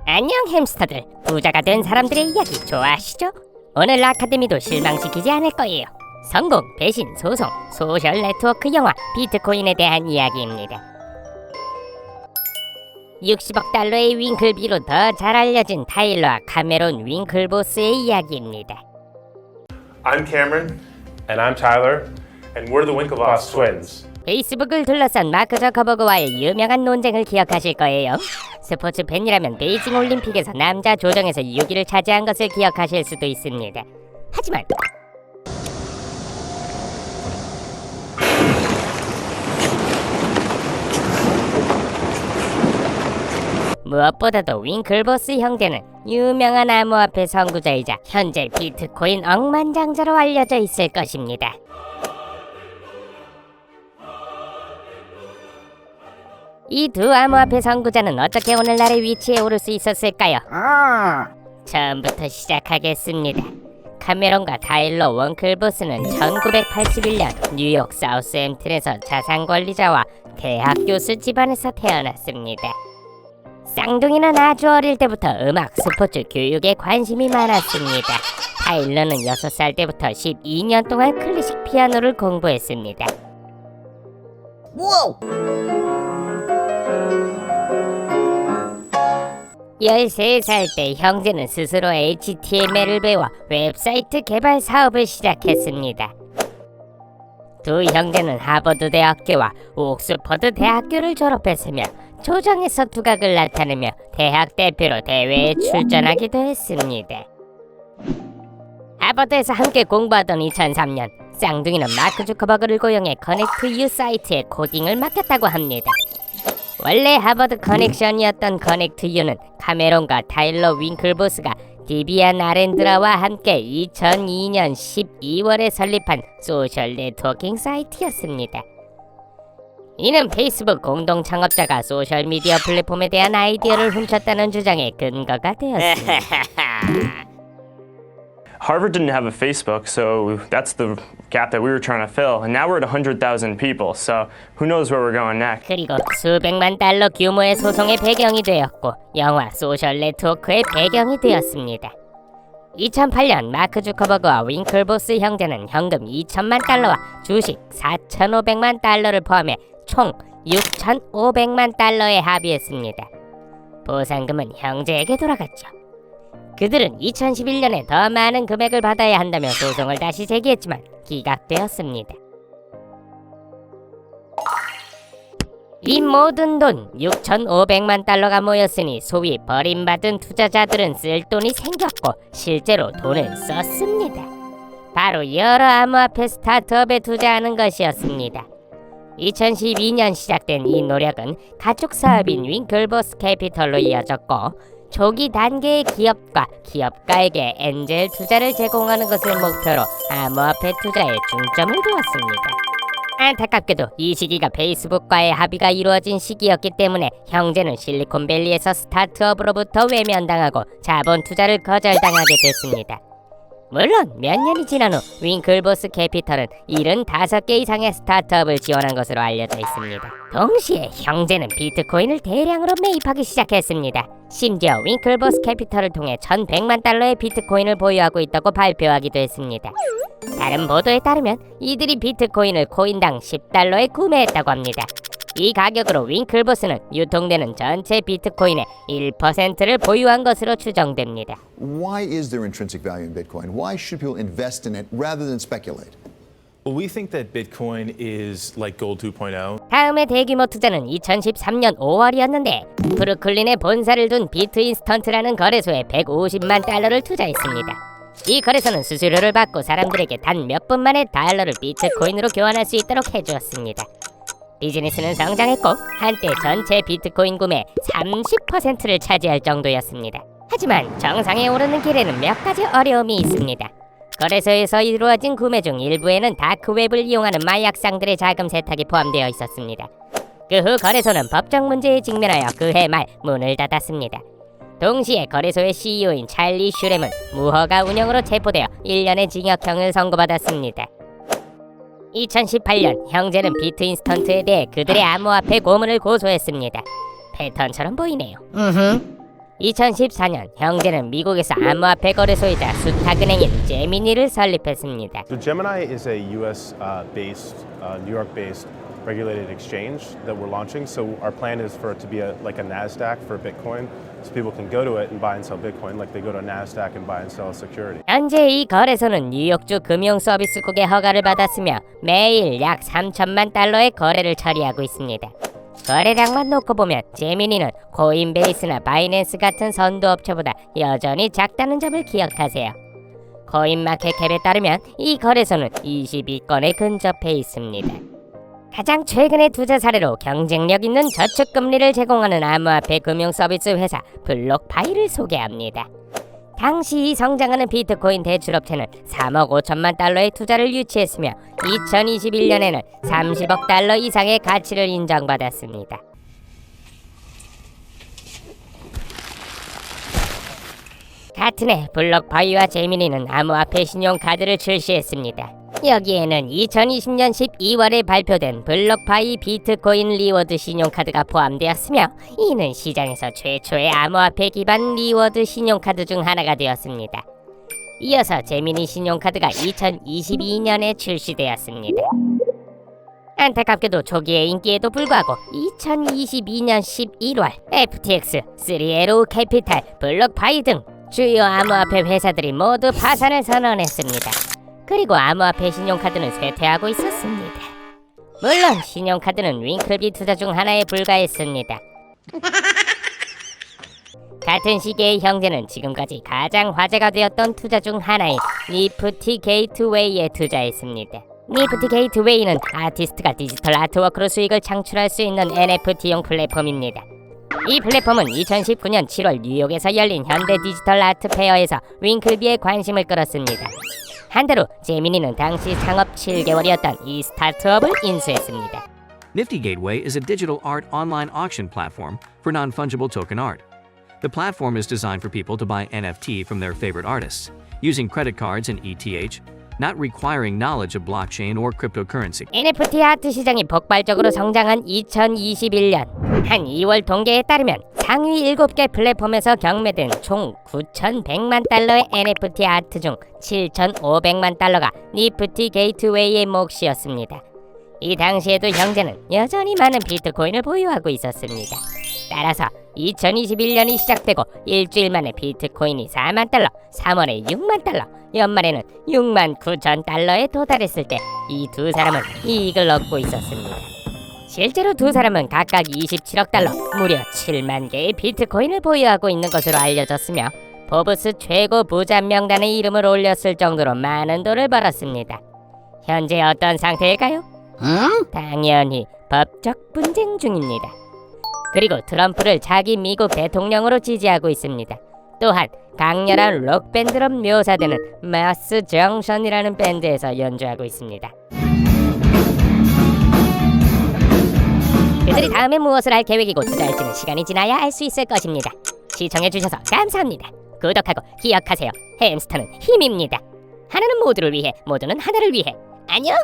안녕 햄스터들, 부자가 된 사람들의 이야기 좋아하시죠? 오늘 아카데미도 실망시키지 않을 거예요. 성공, 배신, 소송, 소셜 네트워크 영화 비트코인에 대한 이야기입니다. 60억 달러의 윙클비로 더 잘 알려진 타일러와 카메론 윙클보스의 이야기입니다. I'm Cameron. And I'm Tyler. And we're the Winklevoss twins. 페이스북을 둘러싼 마크 저커버그와의 유명한 논쟁을 기억하실 거예요. 스포츠 팬이라면 베이징 올림픽에서 남자 조정에서 6위를 차지한 것을 기억하실 수도 있습니다. 하지만 무엇보다도 윙클보스 형제는 유명한 암호화폐 선구자이자 현재 비트코인 억만장자로 알려져 있을 것입니다. 이 두 암호화폐 선구자는 어떻게 오늘날의 위치에 오를 수 있었을까요? 처음부터 시작하겠습니다. 카메론과 타일러 윙클보스는 1981년 뉴욕 사우스햄튼에서 자산관리자와 대학 교수 집안에서 태어났습니다. 쌍둥이는 아주 어릴 때부터 음악, 스포츠, 교육에 관심이 많았습니다. 타일러는 6살 때부터 12년 동안 클래식 피아노를 공부했습니다. 우와! 13살 때 형제는 스스로 HTML을 배워 웹사이트 개발 사업을 시작했습니다. 두 형제는 하버드 대학교와 옥스퍼드 대학교를 졸업했으며 조정에서 두각을 나타내며 대학 대표로 대회에 출전하기도 했습니다. 하버드에서 함께 공부하던 2003년 쌍둥이는 마크 주커버그를 고용해 커넥트 유 사이트에 코딩을 맡겼다고 합니다. 원래 하버드 커넥션이었던 커넥트 유는 카메론과 타일러 윙클보스가 디비안 아렌드라와 함께 2002년 12월에 설립한 소셜 네트워킹 사이트였습니다. 이는 페이스북 공동 창업자가 소셜미디어 플랫폼에 대한 아이디어를 훔쳤다는 주장의 근거가 되었습니다. Harvard didn't have a Facebook, so that's the gap that we were trying to fill. And now we're at 100,000 people, so who knows where we're going next. 그리고 수백만 달러 규모의 소송의 배경이 되었고 영화 소셜 네트워크의 배경이 되었습니다. 2008년 마크 주커버그와 윙클보스 형제는 현금 2천만 달러와 주식 4,500만 달러를 포함해 총 6,500만 달러에 합의했습니다. 보상금은 형제에게 돌아갔죠. 그들은 2011년에 더 많은 금액을 받아야 한다며 소송을 다시 제기했지만 기각되었습니다. 이 모든 돈 6,500만 달러가 모였으니 소위 버림받은 투자자들은 쓸 돈이 생겼고 실제로 돈을 썼습니다. 바로 여러 암호화폐 스타트업에 투자하는 것이었습니다. 2012년 시작된 이 노력은 가축 사업인 윙클보스 캐피털로 이어졌고 초기 단계의 기업과 기업가에게 엔젤 투자를 제공하는 것을 목표로 암호화폐 투자에 중점을 두었습니다. 안타깝게도 이 시기가 페이스북과의 합의가 이루어진 시기였기 때문에 형제는 실리콘밸리에서 스타트업으로부터 외면당하고 자본 투자를 거절당하게 됐습니다. 물론 몇 년이 지난 후 윙클보스 캐피털은 75개 이상의 스타트업을 지원한 것으로 알려져 있습니다. 동시에 형제는 비트코인을 대량으로 매입하기 시작했습니다. 심지어 윙클보스 캐피털을 통해 1,100만 달러의 비트코인을 보유하고 있다고 발표하기도 했습니다. 다른 보도에 따르면 이들이 비트코인을 코인당 10달러에 구매했다고 합니다. 이 가격으로 윙클보스는 유통되는 전체 비트코인의 1%를 보유한 것으로 추정됩니다. Why is there intrinsic value in Bitcoin? Why should people invest in it rather than speculate? Well, we think that Bitcoin is like gold 2.0. 다음의 대규모 투자는 2013년 5월이었는데 브루클린에 본사를 둔 비트인스턴트라는 거래소에 150만 달러를 투자했습니다. 이 거래소는 수수료를 받고 사람들에게 단 몇 분 만에 달러를 비트코인으로 교환할 수 있도록 해주었습니다. 비즈니스는 성장했고 한때 전체 비트코인 구매 30%를 차지할 정도였습니다. 하지만 정상에 오르는 길에는 몇 가지 어려움이 있습니다. 거래소에서 이루어진 구매 중 일부에는 다크웹을 이용하는 마약상들의 자금 세탁이 포함되어 있었습니다. 그 후 거래소는 법적 문제에 직면하여 그해 말 문을 닫았습니다. 동시에 거래소의 CEO인 찰리 슈렘은 무허가 운영으로 체포되어 1년의 징역형을 선고받았습니다. 2018년 형제는 비트인스턴트에 대해 그들의 암호화폐 고문을 고소했습니다. 패턴처럼 보이네요. 2014년 형제는 미국에서 암호화폐 거래소이자 수탁은행인 제미니를 설립했습니다. So Gemini is a U.S. Based, New York based regulated exchange that we're launching. So our plan is for it to be like a NASDAQ for Bitcoin, so people can go to it and buy and sell Bitcoin like they go to NASDAQ and buy and sell a security. 현재 이 거래소는 뉴욕주 금융서비스국의 허가를 받았으며 매일 약 3천만 달러의 거래를 처리하고 있습니다. 거래량만 놓고 보면 제미니는 코인베이스나 바이낸스 같은 선도업체보다 여전히 작다는 점을 기억하세요. 코인마켓캡에 따르면 이 거래소는 22건에 근접해 있습니다. 가장 최근의 투자 사례로 경쟁력 있는 저축금리를 제공하는 암호화폐 금융서비스 회사 블록파이를 소개합니다. 당시 이 성장하는 비트코인 대출업체는 3억 5천만 달러의 투자를 유치했으며 2021년에는 30억 달러 이상의 가치를 인정받았습니다. 같은 해 블록파이와 제미니는 암호화폐 신용카드를 출시했습니다. 여기에는 2020년 12월에 발표된 블록파이 비트코인 리워드 신용카드가 포함되었으며 이는 시장에서 최초의 암호화폐 기반 리워드 신용카드 중 하나가 되었습니다. 이어서 제미니 신용카드가 2022년에 출시되었습니다. 안타깝게도 초기의 인기에도 불구하고 2022년 11월 FTX, 3LO 캐피탈, 블록파이 등 주요 암호화폐 회사들이 모두 파산을 선언했습니다. 그리고 암호화폐 신용카드는 쇠퇴하고 있었습니다. 물론 신용카드는 윙클비 투자 중 하나에 불과했습니다. 같은 시기의 형제는 지금까지 가장 화제가 되었던 투자 중 하나인 니프티 게이트웨이에 투자했습니다. 니프티 게이트웨이는 아티스트가 디지털 아트워크로 수익을 창출할 수 있는 NFT용 플랫폼입니다. 이 플랫폼은 2019년 7월 뉴욕에서 열린 현대 디지털 아트 페어에서 윙클비의 관심을 끌었습니다. 한대로 제미니는 당시 창업 7개월이었던 이 스타트업을 인수했습니다. Nifty Gateway is a digital art online auction platform for non-fungible token art. The platform is designed for people to buy NFT from their favorite artists, using credit cards and ETH, not requiring knowledge of blockchain or cryptocurrency. NFT 아트 시장이 폭발적으로 성장한 2021년 한 2월 통계에 따르면 상위 7개 플랫폼에서 경매된 총 9,100만 달러의 NFT 아트 중 7,500만 달러가 니프티 게이트웨이의 몫이었습니다. 이 당시에도 형제는 여전히 많은 비트코인을 보유하고 있었습니다. 따라서 2021년이 시작되고 일주일 만에 비트코인이 4만 달러, 3월에 6만 달러, 연말에는 6만 9천 달러에 도달했을 때 이 두 사람은 이익을 얻고 있었습니다. 실제로 두 사람은 각각 27억 달러, 무려 7만 개의 비트코인을 보유하고 있는 것으로 알려졌으며 포브스 최고 부자 명단에 이름을 올렸을 정도로 많은 돈을 벌었습니다. 현재 어떤 상태일까요? 당연히 법적 분쟁 중입니다. 그리고 트럼프를 자기 미국 대통령으로 지지하고 있습니다. 또한 강렬한 록밴드로 묘사되는 마스 정션이라는 밴드에서 연주하고 있습니다. 그들이 다음에 무엇을 할 계획이고 투자할지는 시간이 지나야 알 수 있을 것입니다. 시청해주셔서 감사합니다. 구독하고 기억하세요. 햄스터는 힘입니다. 하나는 모두를 위해, 모두는 하나를 위해. 안녕!